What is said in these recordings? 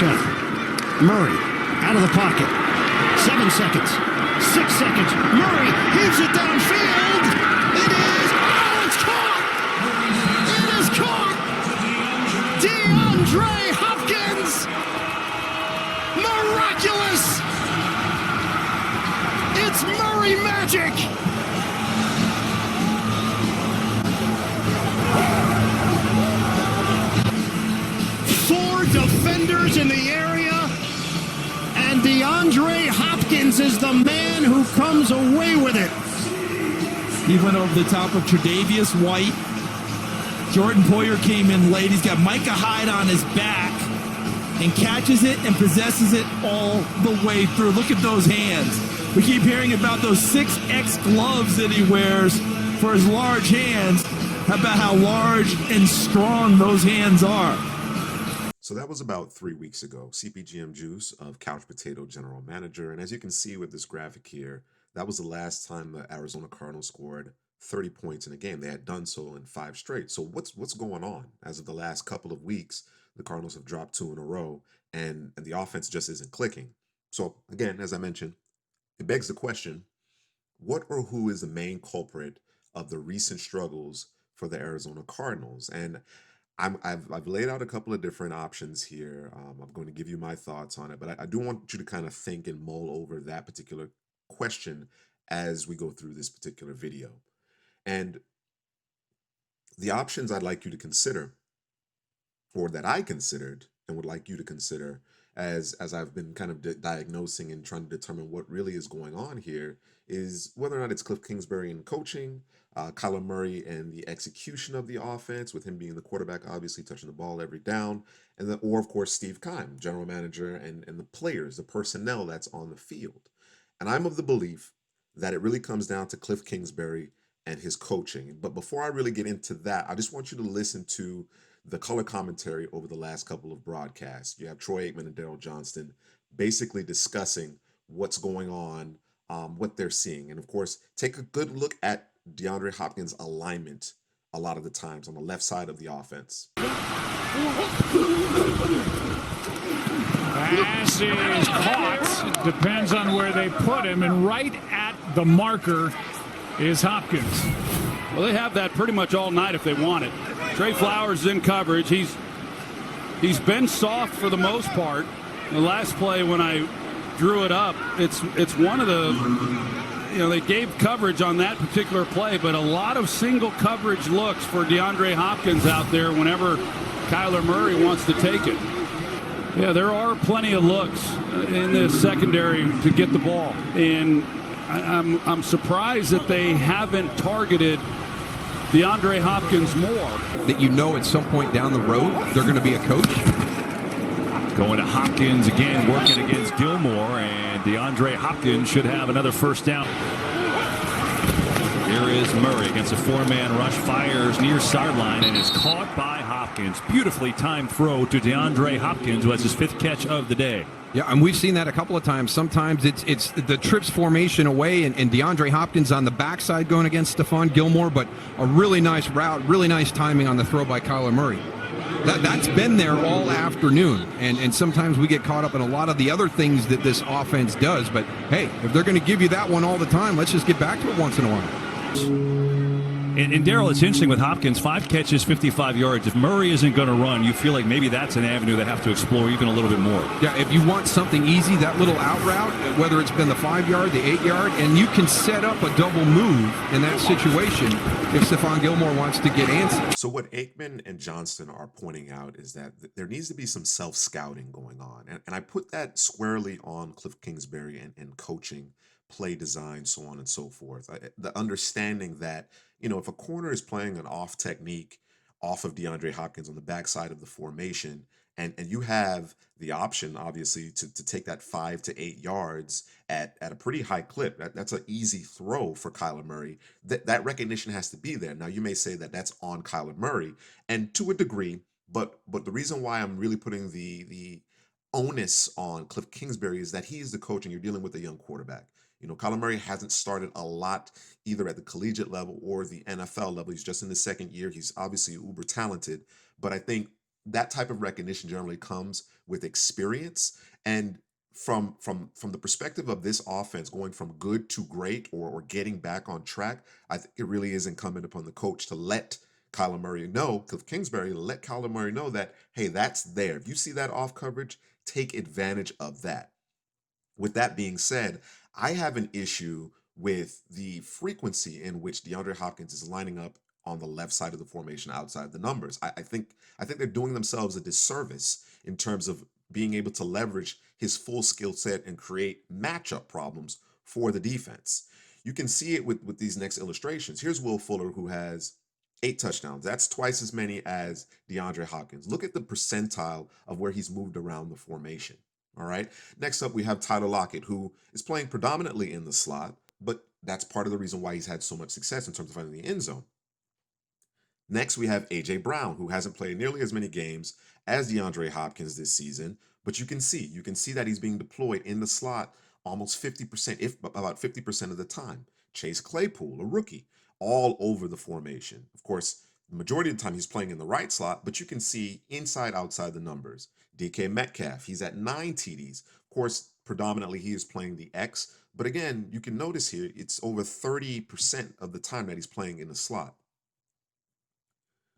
Smith. Murray out of the pocket. 7 seconds. 6 seconds. Murray heaves it downfield. It is. Oh, it's caught. It is caught. DeAndre Hopkins. Miraculous. It's Murray magic. Four defenders in the area, and DeAndre Hopkins is the man who comes away with it. He went over the top of Tre'Davious White. Jordan Poyer came in late. He's got Micah Hyde on his back and catches it and possesses it all the way through. Look at those hands. We keep hearing about those 6X gloves that he wears for his large hands. How about how large and strong those hands are? So that was about 3 weeks ago. CPGM Juice of Couch Potato General Manager. And as you can see with this graphic here, that was the last time the Arizona Cardinals scored 30 points in a game. They had done so in 5 straight. So what's going on? As of the last couple of weeks, the Cardinals have dropped 2 in a row, and the offense just isn't clicking. So again, as I mentioned, it begs the question, what or who is the main culprit of the recent struggles for the Arizona Cardinals? And I've laid out a couple of different options here. I'm going to give you my thoughts on it, but I do want you to kind of think and mull over that particular question as we go through this particular video. And the options I'd like you to consider, or that I considered and would like you to consider as I've been kind of diagnosing and trying to determine what really is going on here, is whether or not it's Kliff Kingsbury in coaching, Kyler Murray and the execution of the offense, with him being the quarterback, obviously touching the ball every down, and then, or of course, Steve Keim, general manager, and the players, the personnel that's on the field. And I'm of the belief that it really comes down to Kliff Kingsbury and his coaching. But before I really get into that, I just want you to listen to the color commentary over the last couple of broadcasts. You have Troy Aikman and Johnston basically discussing what's going on, what they're seeing. And of course, take a good look at DeAndre Hopkins' alignment a lot of the times on the left side of the offense. Pass is caught. Depends on where they put him, and right at the marker is Hopkins. Well, they have that pretty much all night if they want it. Trey Flowers is in coverage. He's been soft for the most part. The last play when I drew it up, it's one of the, they gave coverage on that particular play, but a lot of single coverage looks for DeAndre Hopkins out there whenever Kyler Murray wants to take it. Yeah, there are plenty of looks in the secondary to get the ball, and I'm surprised that they haven't targeted DeAndre Hopkins more. That at some point down the road they're going to be a coach. Going to Hopkins again, working against Gilmore, and DeAndre Hopkins should have another first down. Here is Murray against a 4-man rush, fires near sideline, and is caught by Hopkins. Beautifully timed throw to DeAndre Hopkins, who has his 5th catch of the day. Yeah, and we've seen that a couple of times. Sometimes it's the trips formation away, and DeAndre Hopkins on the backside going against Stephon Gilmore, but a really nice route, really nice timing on the throw by Kyler Murray. That's been there all afternoon, and sometimes we get caught up in a lot of the other things that this offense does, but hey, if they're going to give you that one all the time, let's just get back to it once in a while. And Daryl, it's interesting with Hopkins, 5 catches, 55 yards. If Murray isn't going to run, you feel like maybe that's an avenue they have to explore even a little bit more. Yeah, if you want something easy, that little out route, whether it's been the 5-yard, the 8-yard, and you can set up a double move in that situation if Stephon Gilmore wants to get answers. So what Aikman and Johnston are pointing out is that there needs to be some self-scouting going on. And I put that squarely on Kliff Kingsbury and coaching, play design, so on and so forth. The understanding that, if a corner is playing an off technique off of DeAndre Hopkins on the backside of the formation, and you have the option, obviously, to take that 5 to 8 yards at a pretty high clip, that's an easy throw for Kyler Murray. That recognition has to be there. Now, you may say that that's on Kyler Murray, and to a degree, but the reason why I'm really putting the onus on Kliff Kingsbury is that he's the coach and you're dealing with a young quarterback. Kyler Murray hasn't started a lot either at the collegiate level or the NFL level. He's just in his 2nd year. He's obviously uber talented, but I think that type of recognition generally comes with experience. And from the perspective of this offense going from good to great, or getting back on track, I think it really is incumbent upon the coach to let Kyler Murray know, Kliff Kingsbury, let Kyler Murray know that, hey, that's there. If you see that off coverage, take advantage of that. With that being said, I have an issue with the frequency in which DeAndre Hopkins is lining up on the left side of the formation outside the numbers. I think they're doing themselves a disservice in terms of being able to leverage his full skill set and create matchup problems for the defense. You can see it with these next illustrations. Here's Will Fuller, who has 8 touchdowns. That's twice as many as DeAndre Hopkins. Look at the percentile of where he's moved around the formation. All right. Next up, we have Tyler Lockett, who is playing predominantly in the slot, but that's part of the reason why he's had so much success in terms of finding the end zone. Next, we have A.J. Brown, who hasn't played nearly as many games as DeAndre Hopkins this season, but you can see that he's being deployed in the slot almost 50%, if about 50% of the time. Chase Claypool, a rookie, all over the formation. Of course, the majority of the time he's playing in the right slot, but you can see inside, outside the numbers. DK Metcalf, he's at 9 TDs. Of course, predominantly he is playing the X, but again, you can notice here it's over 30% of the time that he's playing in the slot.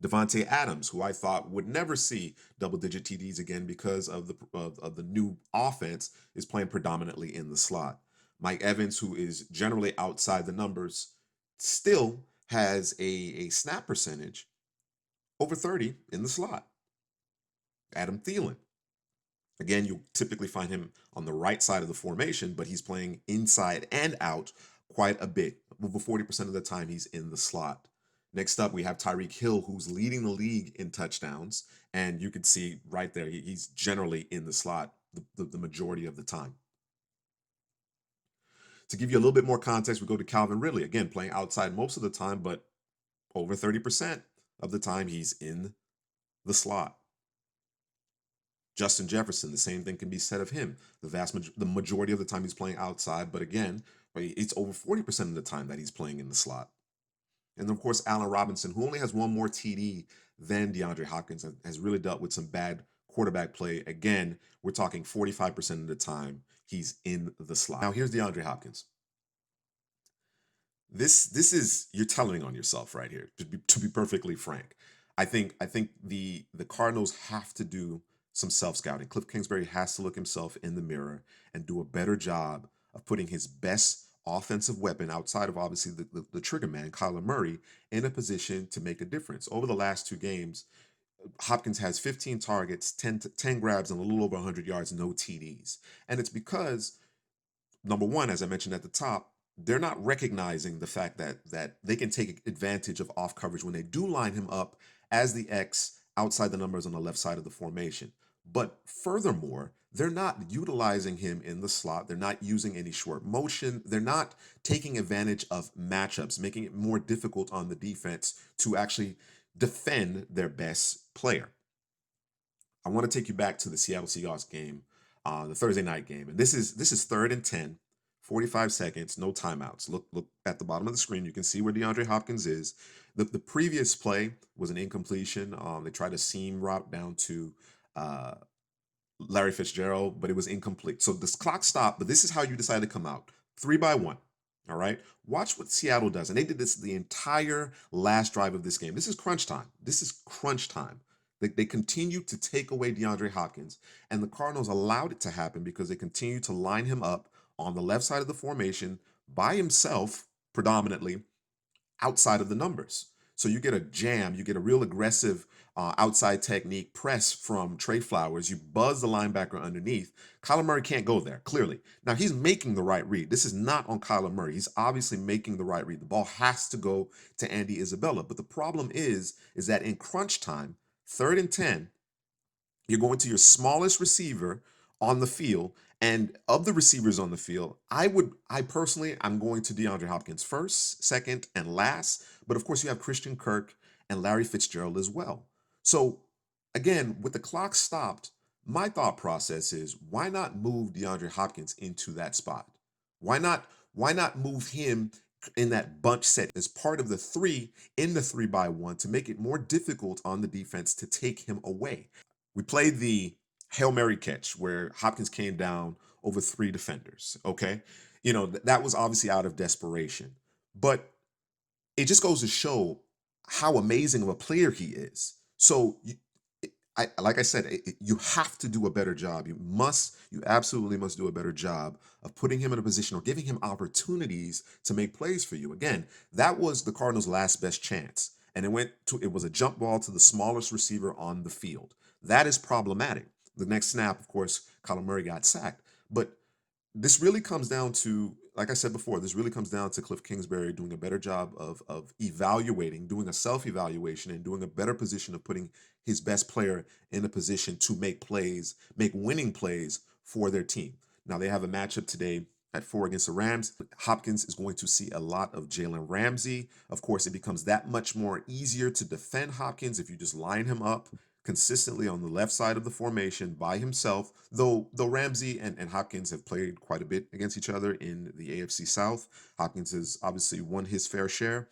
Devontae Adams, who I thought would never see double-digit TDs again because of the new offense, is playing predominantly in the slot. Mike Evans, who is generally outside the numbers, still has a snap percentage over 30 in the slot. Adam Thielen, again, you'll typically find him on the right side of the formation, but he's playing inside and out quite a bit. Over 40% of the time he's in the slot. Next up, we have Tyreek Hill, who's leading the league in touchdowns. And you can see right there, he's generally in the slot the majority of the time. To give you a little bit more context, we go to Calvin Ridley, again, playing outside most of the time, but over 30% of the time he's in the slot. Justin Jefferson, the same thing can be said of him. The majority of the time he's playing outside, but again, it's over 40% of the time that he's playing in the slot. And of course, Allen Robinson, who only has one more TD than DeAndre Hopkins, has really dealt with some bad quarterback play. Again, we're talking 45% of the time he's in the slot. Now, here's DeAndre Hopkins. This is, you're telling on yourself right here, to be perfectly frank. I think the Cardinals have to do some self-scouting. Kliff Kingsbury has to look himself in the mirror and do a better job of putting his best offensive weapon outside of obviously the trigger man, Kyler Murray, in a position to make a difference. Over the last 2 games, Hopkins has 15 targets, 10 grabs, and a little over 100 yards, no TDs. And it's because, number one, as I mentioned at the top, they're not recognizing the fact that they can take advantage of off coverage when they do line him up as the X outside the numbers on the left side of the formation. But furthermore, they're not utilizing him in the slot. They're not using any short motion. They're not taking advantage of matchups, making it more difficult on the defense to actually defend their best player. I want to take you back to the Seattle Seahawks game, the Thursday night game. And this is 3rd and 10, 45 seconds, no timeouts. Look at the bottom of the screen. You can see where DeAndre Hopkins is. The previous play was an incompletion. They tried a seam route down to Larry Fitzgerald, but it was incomplete. So this clock stopped, but this is how you decide to come out. 3-by-1. All right. Watch what Seattle does. And they did this the entire last drive of this game. This is crunch time. They continue to take away DeAndre Hopkins, and the Cardinals allowed it to happen because they continued to line him up on the left side of the formation by himself, predominantly outside of the numbers. So you get a jam, you get a real aggressive outside technique press from Trey Flowers. You buzz the linebacker underneath. Kyler Murray can't go there, clearly. Now, he's making the right read. This is not on Kyler Murray. He's obviously making the right read. The ball has to go to Andy Isabella. But the problem is that in crunch time, 3rd and 10, you're going to your smallest receiver on the field. And of the receivers on the field, I'm going to DeAndre Hopkins first, second, and last. But of course, you have Christian Kirk and Larry Fitzgerald as well. So again, with the clock stopped, my thought process is, why not move DeAndre Hopkins into that spot? Why not move him in that bunch set as part of the 3 in the 3-by-1 to make it more difficult on the defense to take him away. We played the Hail Mary catch where Hopkins came down over 3 defenders, okay? That was obviously out of desperation. But it just goes to show how amazing of a player he is. So, like I said, you have to do a better job. You absolutely must do a better job of putting him in a position or giving him opportunities to make plays for you. Again, that was the Cardinals' last best chance. And it was a jump ball to the smallest receiver on the field. That is problematic. The next snap, of course, Kyler Murray got sacked. But this really comes down to, like I said before, this really comes down to Kliff Kingsbury doing a better job of evaluating, doing a self-evaluation, and doing a better position of putting his best player in a position to make plays, make winning plays for their team. Now, they have a matchup today at 4 against the Rams. Hopkins is going to see a lot of Jalen Ramsey. Of course, it becomes that much more easier to defend Hopkins if you just line him up consistently on the left side of the formation by himself, though Ramsey and Hopkins have played quite a bit against each other in the AFC South. Hopkins has obviously won his fair share.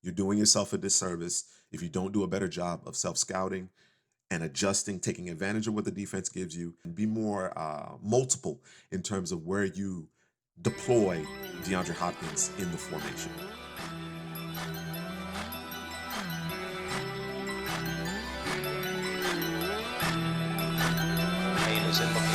You're doing yourself a disservice if you don't do a better job of self-scouting and adjusting, taking advantage of what the defense gives you, and be more multiple in terms of where you deploy DeAndre Hopkins in the formation. Is in the